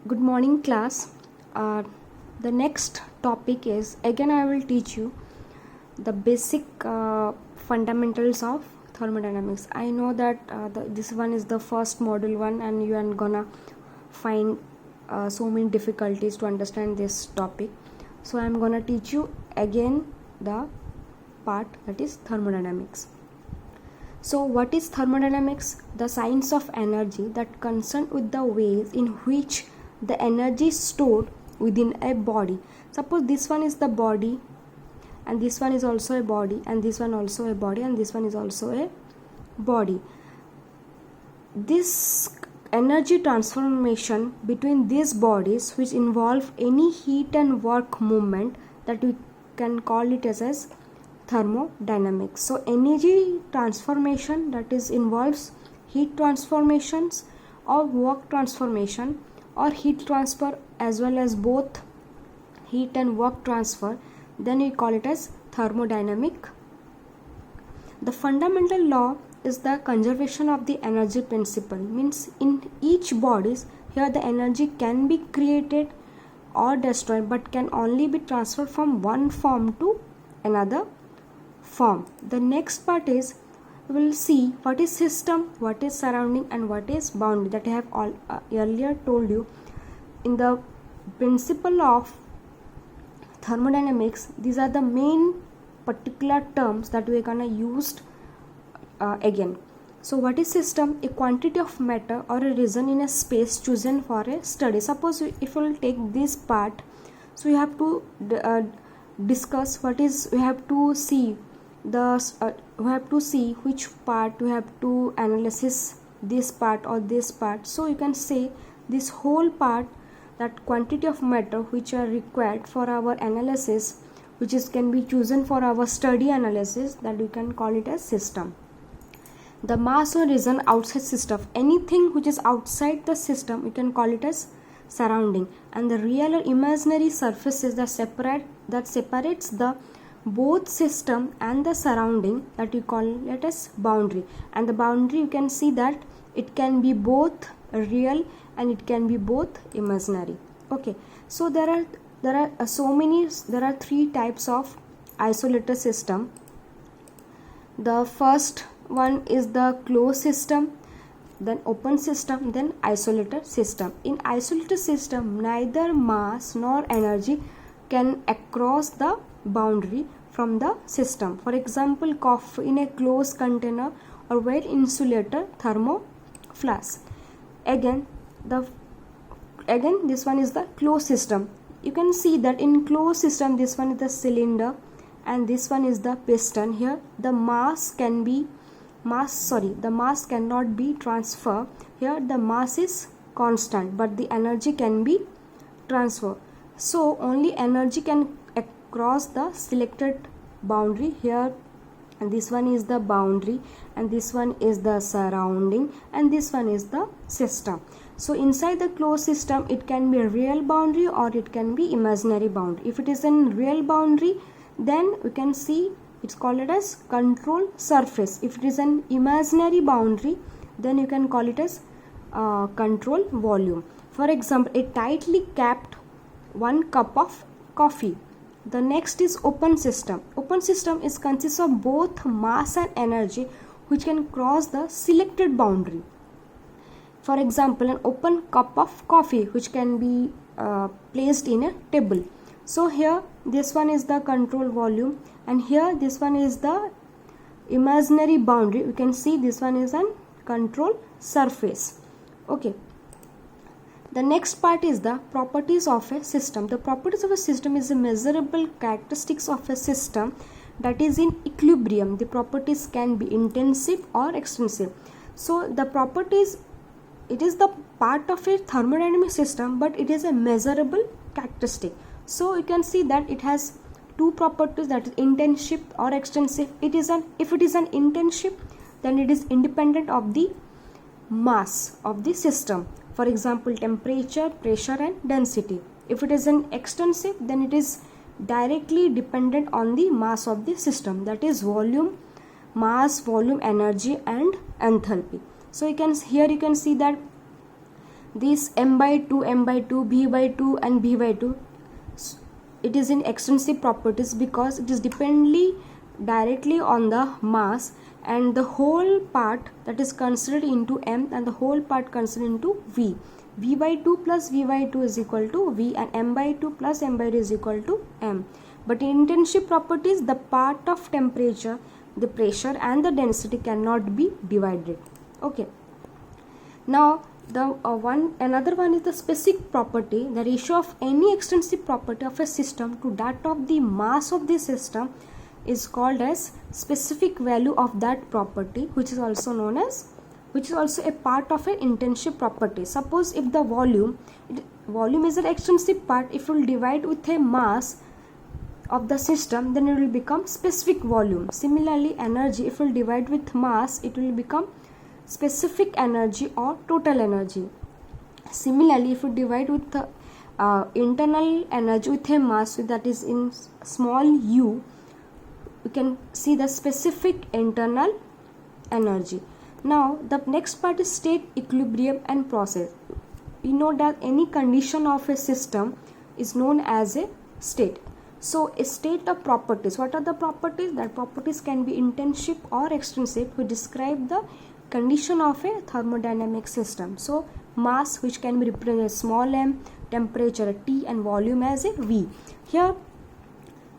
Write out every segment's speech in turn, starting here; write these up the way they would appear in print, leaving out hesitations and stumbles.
Good morning, class. The next topic is again I will teach you the basic fundamentals of thermodynamics. I know that this one is the first module one, and you are gonna find so many difficulties to understand this topic. So I am gonna teach you again the part that is thermodynamics. So what is thermodynamics? The science of energy that concerned with the ways in which the energy is stored within a body. Suppose this one is the body, and this one is also a body, and this one also a body, and this one is also a body. This energy transformation between these bodies, which involve any heat and work movement, that we can call it as thermodynamics. So energy transformation that is involves heat transformations or work transformation or heat transfer, as well as both heat and work transfer, then we call it as thermodynamic. The fundamental law is the conservation of the energy principle. Means in each bodies, here the energy can be created or destroyed, but can only be transferred from one form to another form. The next part is we will see what is system, what is surrounding, and what is boundary, that I have earlier told you. In the principle of thermodynamics, these are the main particular terms that we are gonna use again. So what is system? A quantity of matter or a region in a space chosen for a study. Suppose if we will take this part, so we have to discuss what is, we have to see we have to see which part we have to analysis, this part or this part. So you can say this whole part, that quantity of matter which are required for our analysis, which is can be chosen for our study analysis, that we can call it as system. The mass or region outside system, anything which is outside the system, we can call it as surrounding. And the real or imaginary surfaces that separates the both system and the surrounding, that we call it as boundary. And the boundary, you can see that it can be both real and it can be both imaginary. Okay, so there are three types of isolated system. The first one is the closed system, then open system, then isolated system. In isolated system, neither mass nor energy can cross the boundary from the system. For example, coffee in a closed container or well insulated thermoflask. Again this one is the closed system. You can see that in closed system, this one is the cylinder and this one is the piston. Here the mass cannot be transferred. Here the mass is constant, but the energy can be transferred. So only energy can cross the selected boundary. Here, and this one is the boundary, and this one is the surrounding, and this one is the system. So inside the closed system, it can be a real boundary or it can be imaginary boundary. If it is a real boundary, then we can see it's called it as control surface. If it is an imaginary boundary, then you can call it as control volume. For example, a tightly capped 1 cup of coffee. The next is open system. Open system is consists of both mass and energy which can cross the selected boundary. For example, an open cup of coffee which can be placed in a table. So here this one is the control volume, and here this one is the imaginary boundary. You can see this one is an control surface. Okay. The next part is the properties of a system. The properties of a system is a measurable characteristics of a system that is in equilibrium. The properties can be intensive or extensive. So the properties, it is the part of a thermodynamic system, but it is a measurable characteristic. So you can see that it has two properties, that is intensive or extensive. If it is an intensive, then it is independent of the mass of the system. For example, temperature, pressure and density. If it is an extensive, then it is directly dependent on the mass of the system, that is volume, mass, volume, energy and enthalpy. So you can see that this m by 2, v by 2 and v by 2, it is in extrinsic properties because it is dependently directly on the mass, and the whole part that is considered into m and the whole part considered into v. V by 2 plus v by 2 is equal to v, and m by 2 plus m by 2 is equal to m. But in internship properties, the part of temperature, the pressure and the density cannot be divided. Okay. Now the another one is the specific property. The ratio of any extrinsic property of a system to that of the mass of the system is called as specific value of that property, which is also known as, which is also a part of an internship property. Suppose if the volume is an extrinsic part, if we will divide with a mass of the system, then it will become specific volume. Similarly, energy, if we will divide with mass, it will become specific energy or total energy. Similarly, if we divide with the internal energy with a mass, that is in small u, you can see the specific internal energy. Now the next part is state, equilibrium and process. We know that any condition of a system is known as a state. So a state of properties, what are the properties? That properties can be intrinsic or extrinsic. We describe the condition of a thermodynamic system. So mass, which can be represented as small m, temperature T, and volume as a V. Here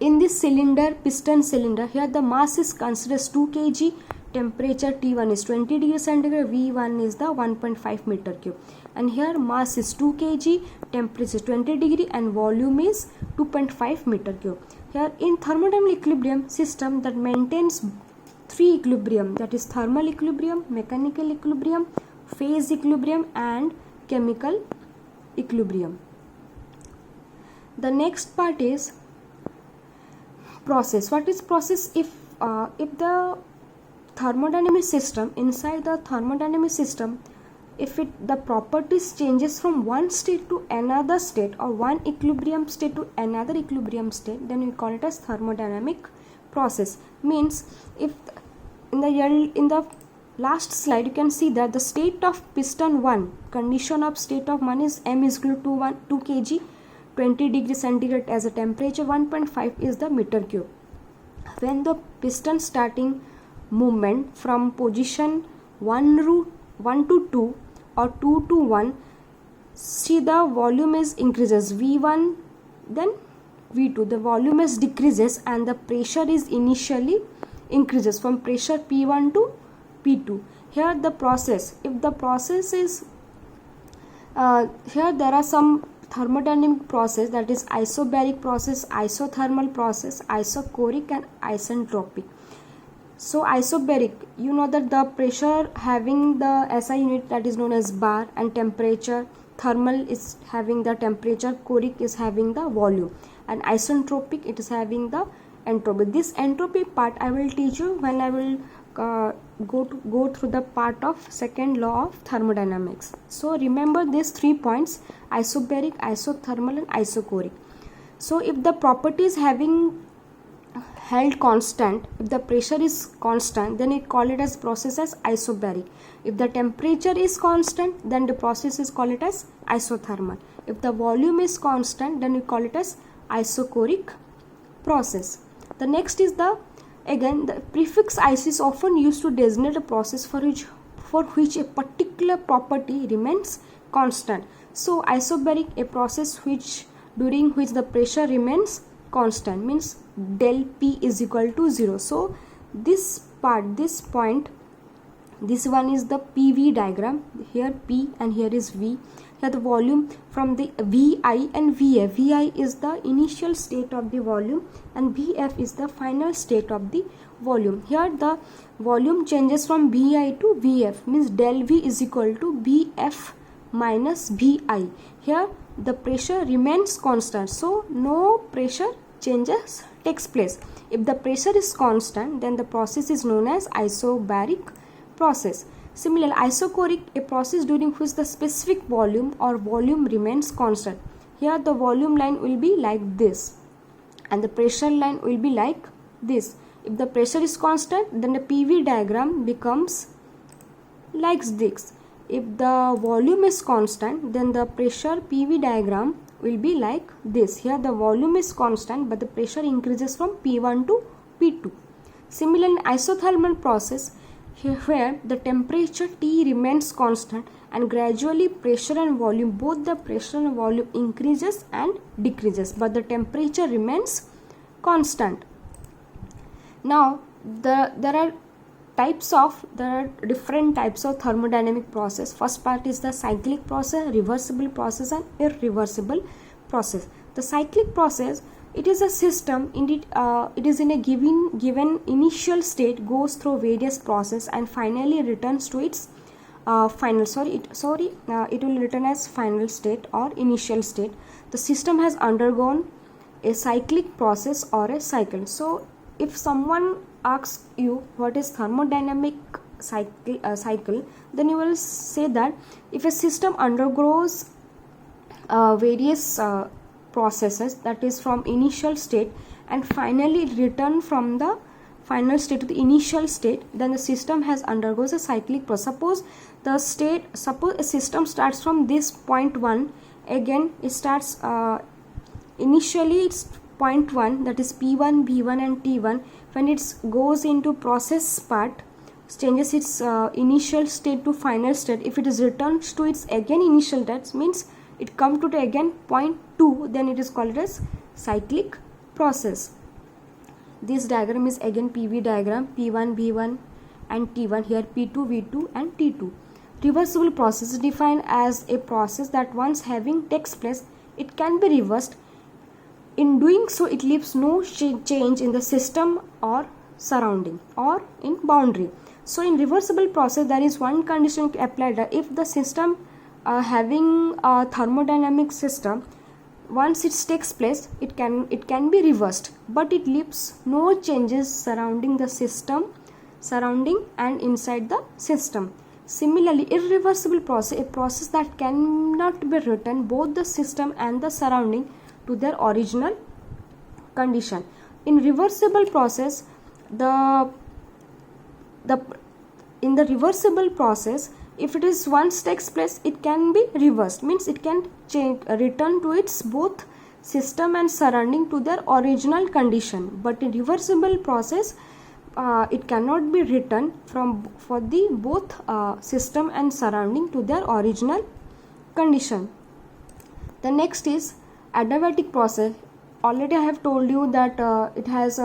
in this cylinder, piston cylinder, here the mass is considered as 2 kg, temperature T1 is 20 degrees centigrade, V1 is the 1.5 meter cube. And here mass is 2 kg, temperature is 20 degree and volume is 2.5 meter cube. Here in thermodynamic equilibrium system that maintains 3 equilibrium, that is thermal equilibrium, mechanical equilibrium, phase equilibrium and chemical equilibrium. The next part is process. What is process? If the thermodynamic system, inside the thermodynamic system, if the properties changes from one state to another state or one equilibrium state to another equilibrium state, then we call it as thermodynamic process. Means if in the last slide you can see that the state of piston 1, condition of state of 1 is m is equal to 2 kg, 20 degrees centigrade as a temperature, 1.5 is the meter cube. When the piston starting movement from position 1 to 2 or 2 to 1, see the volume is increases, V1 then V2, the volume is decreases and the pressure is initially increases from pressure P1 to P2. Here the process, if the process is here there are some thermodynamic process, that is isobaric process, isothermal process, isochoric and isentropic. So isobaric, you know that the pressure having the SI unit that is known as bar, and temperature, thermal is having the temperature, choric is having the volume, and isentropic it is having the entropy. This entropy part I will teach you when I will go through the part of second law of thermodynamics. So remember these 3 points: isobaric, isothermal and isochoric. So if the property is having held constant, if the pressure is constant, then we call it as process as isobaric. If the temperature is constant, then the process is called it as isothermal. If the volume is constant, then we call it as isochoric process. The next is the prefix ic is often used to designate a process for which a particular property remains constant. So isobaric, a process during which the pressure remains constant, means del P is equal to 0. So this point, this one is the PV diagram. Here P and here is V. Here the volume from the VI and VF. VI is the initial state of the volume and VF is the final state of the volume. Here the volume changes from VI to VF, means del V is equal to VF minus VI. Here the pressure remains constant, so no pressure changes takes place. If the pressure is constant, then the process is known as isobaric process. Similarly, isochoric, a process during which the specific volume or volume remains constant. Here the volume line will be like this and the pressure line will be like this. If the pressure is constant, then the PV diagram becomes like this. if the volume is constant, then the pressure PV diagram will be like this. Here the volume is constant but the pressure increases from P1 to P2. Similarly, in isothermal process, where the temperature T remains constant and gradually pressure and volume, both the pressure and volume increases and decreases, but the temperature remains constant. Now there are different types of thermodynamic process. First part is the cyclic process, reversible process and irreversible process. The cyclic process, it is a system indeed, it is in a given initial state, goes through various process and finally returns to its it will return as final state or initial state. The system has undergone a cyclic process or a cycle. So if someone asks you what is thermodynamic cycle, then you will say that if a system undergoes various processes, that is from initial state and finally return from the final state to the initial state, then the system has undergoes a cyclic process. Suppose a system starts from this point 1, again it starts initially it's point 1, that is P1, B1 and T1. When it goes into process part, changes its initial state to final state, if it is returns to its again initial, that means it come to the again point 2, then it is called as cyclic process. This diagram is again PV diagram, P1, B1 and T1, here P2, V2 and T2. Reversible process is defined as a process that once having takes place, it can be reversed. In doing so, it leaves no change in the system or surrounding or in boundary. So in reversible process, there is one condition applied, that if the system having a thermodynamic system, once it takes place, it can be reversed, but it leaves no changes surrounding the system, surrounding and inside the system. Similarly, irreversible process, a process that cannot be returned both the system and the surrounding to their original condition. In reversible process, in the reversible process, if it is once takes place, it can be reversed, means it can return to its both system and surrounding to their original condition. But in reversible process, it cannot be returned for the both system and surrounding to their original condition. The next is adiabatic process. Already I have told you that it has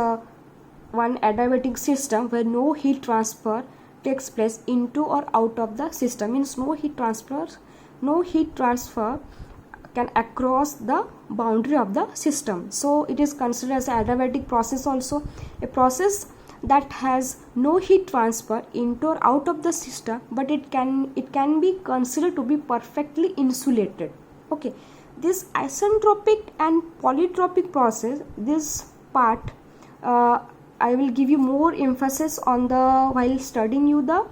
one adiabatic system where no heat transfer takes place into or out of the system, means no heat transfer can across the boundary of the system. So it is considered as an adiabatic process also, a process that has no heat transfer into or out of the system, but it can be considered to be perfectly insulated. Okay, this isentropic and polytropic process, this part I will give you more emphasis on while studying you the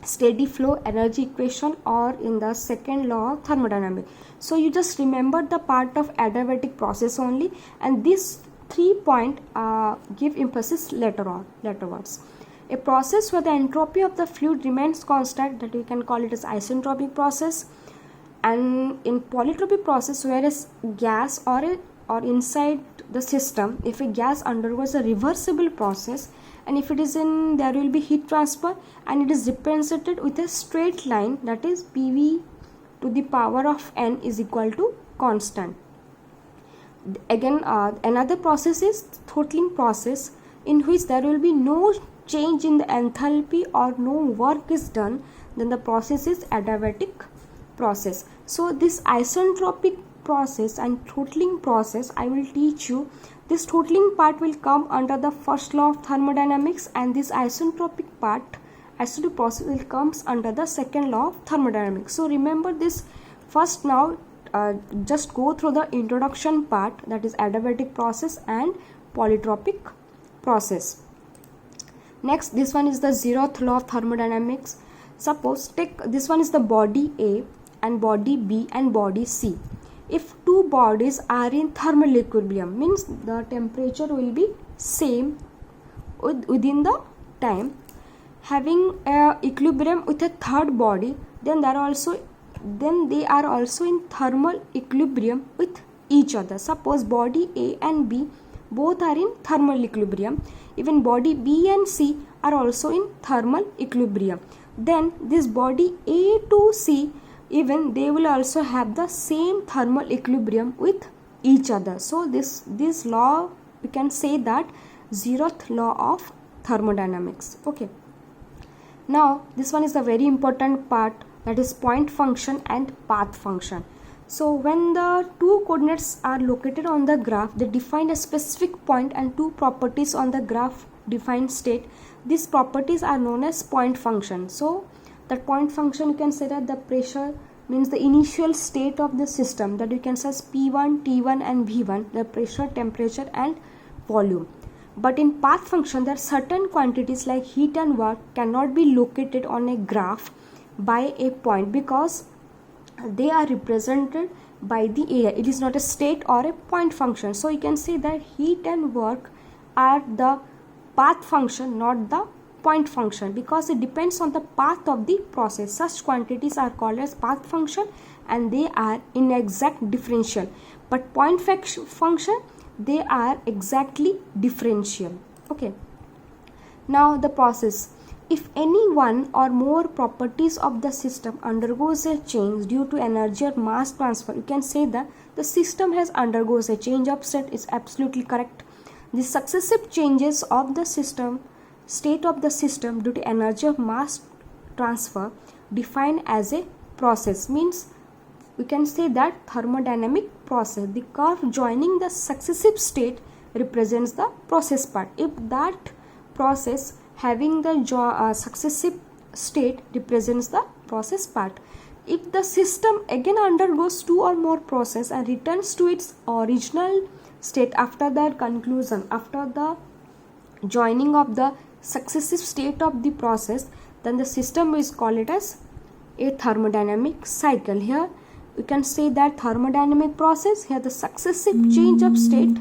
steady flow energy equation or in the second law of thermodynamics. So you just remember the part of adiabatic process only, and these 3 points give emphasis laterwards. A process where the entropy of the fluid remains constant, that we can call it as isentropic process. And in polytropic process, whereas gas or inside the system, if a gas undergoes a reversible process, and if it is in, there will be heat transfer and it is represented with a straight line, that is PV to the power of n is equal to constant. Again, another process is throttling process, in which there will be no change in the enthalpy or no work is done, then the process is adiabatic process. So this isentropic process and throttling process, I will teach you. This throttling part will come under the first law of thermodynamics, and this isentropic process will comes under the second law of thermodynamics. So remember this first. Now just go through the introduction part, that is adiabatic process and polytropic process. Next, this one is the zeroth law of thermodynamics. Suppose take this one is the body A and body B and body C. If two bodies are in thermal equilibrium, means the temperature will be same within the time, having a equilibrium with a third body, then they are also in thermal equilibrium with each other. Suppose body A and B both are in thermal equilibrium, even body B and C are also in thermal equilibrium, then this body A to C, even they will also have the same thermal equilibrium with each other. So this law, we can say that 0th law of thermodynamics. Okay, now this one is the very important part, that is point function and path function. So when the two coordinates are located on the graph, they define a specific point and two properties on the graph define state. These properties are known as point function. So that point function, you can say that the pressure means the initial state of the system, that you can say as P1, T1 and V1, the pressure, temperature and volume. But in path function, there are certain quantities like heat and work cannot be located on a graph by a point because they are represented by the area. It is not a state or a point function. So you can say that heat and work are the path function, not the point function, because it depends on the path of the process. Such quantities are called as path function and they are inexact differential. But point function, they are exactly differential. Okay, now the process. If any one or more properties of the system undergoes a change due to energy or mass transfer, you can say that the system has undergoes a change of state. Is absolutely correct. The successive changes of the system, state of the system due to energy or mass transfer defined as a process, means we can say that thermodynamic process. The curve joining the successive state represents the process part. If that process having the successive state represents the process part. If the system again undergoes two or more process and returns to its original state after the conclusion, after the joining of the successive state of the process, then the system is called as a thermodynamic cycle. Here you can say that thermodynamic process, here the successive change of state